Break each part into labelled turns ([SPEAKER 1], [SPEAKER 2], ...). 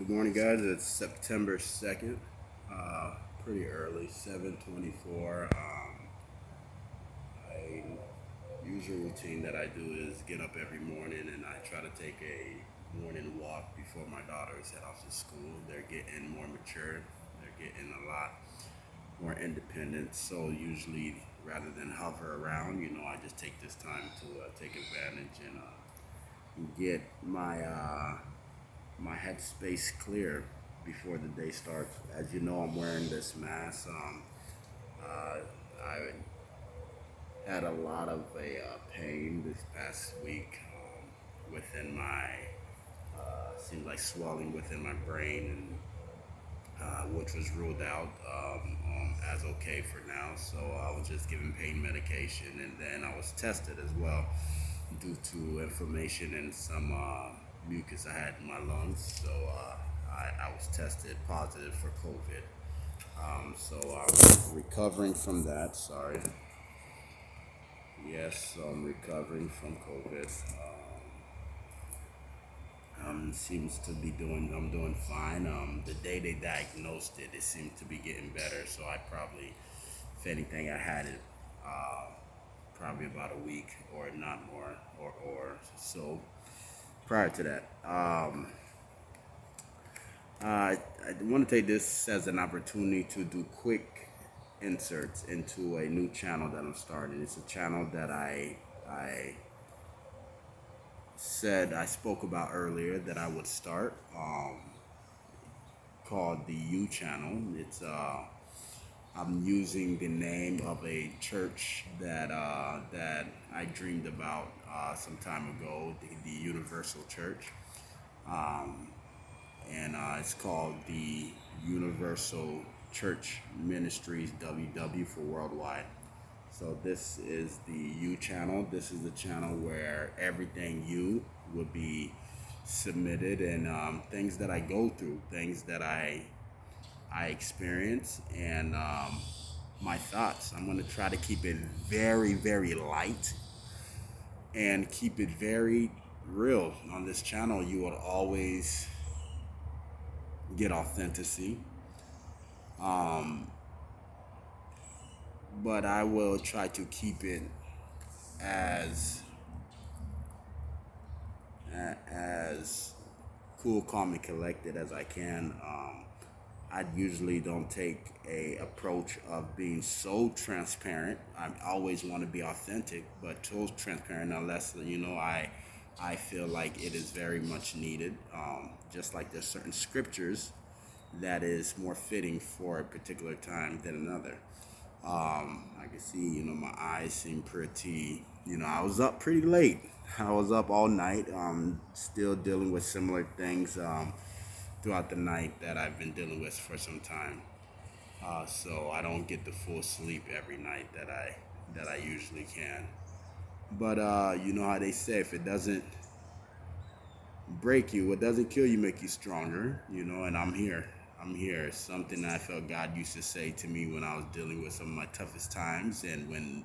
[SPEAKER 1] Good morning, guys. It's September 2nd. Pretty early, 7:24. I usual routine that I do is get up every morning and I try to take a morning walk before my daughters head off to school. They're getting more mature. They're getting a lot more independent. So usually, rather than hover around, I just take this time to take advantage and get my headspace clear before the day starts. As you know, I'm wearing this mask. I had a lot of pain this past week within my, seemed like swelling within my brain, and which was ruled out as okay for now. So I was just given pain medication, and then I was tested as well due to inflammation and some mucus I had in my lungs. So I was tested positive for COVID. So I'm recovering from that. Sorry. Yes, so I'm recovering from COVID. Seems to be doing. I'm doing fine. The day they diagnosed it, it seemed to be getting better. So I probably, if anything, I had it probably about a week or not more or so prior to that. I want to take this as an opportunity to do quick inserts into a new channel that I'm starting. It's a channel that I said I spoke about earlier that I would start, called the U channel. It's I'm using the name of a church that I dreamed about some time ago, the Universal Church. Um, and it's called the Universal Church Ministries WW for worldwide. So this is the U channel. This is the channel where everything U would be submitted, and things that I go through, things that I experience, and my thoughts. I'm going to try to keep it very, very light and keep it very real. On this channel, you will always get authenticity, but I will try to keep it as as cool, calm, and collected as I can. I usually don't take a approach of being so transparent. I always want to be authentic, but so transparent unless I feel like it is very much needed. Just like there's certain scriptures that is more fitting for a particular time than another. I can see, my eyes seem pretty. I was up pretty late. I was up all night. Still dealing with similar things throughout the night that I've been dealing with for some time. So I don't get the full sleep every night that I usually can. But you know how they say, if it doesn't break you, what doesn't kill you make you stronger. And I'm here. I'm here. It's something that I felt God used to say to me when I was dealing with some of my toughest times, and when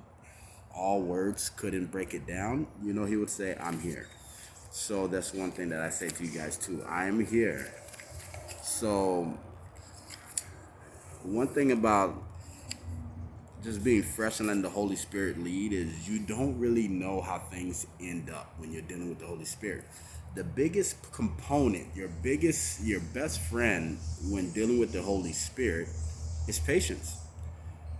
[SPEAKER 1] all words couldn't break it down, he would say, I'm here. So that's one thing that I say to you guys too. I am here. So one thing about just being fresh and letting the Holy Spirit lead is you don't really know how things end up when you're dealing with the Holy Spirit. The biggest component, your best friend when dealing with the Holy Spirit is patience.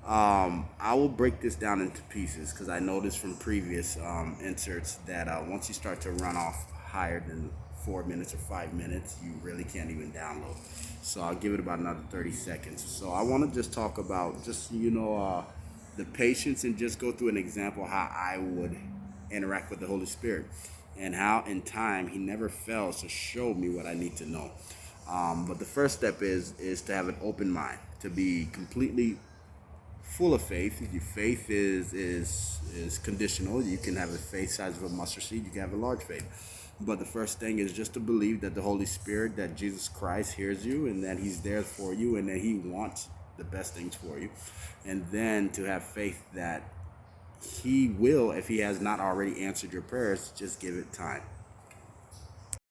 [SPEAKER 1] I will break this down into pieces because I noticed from previous inserts that once you start to run off higher than 4 minutes or 5 minutes, you really can't even download. So I'll give it about another 30 seconds. So I want to just talk about the patience, and just go through an example how I would interact with the Holy Spirit, and how in time He never fails to show me what I need to know. But the first step is to have an open mind, to be completely full of faith. Your faith is conditional. You can have a faith size of a mustard seed. You can have a large faith. But the first thing is just to believe that the Holy Spirit, that Jesus Christ hears you, and that He's there for you, and that He wants the best things for you. And then to have faith that He will, if He has not already answered your prayers, just give it time.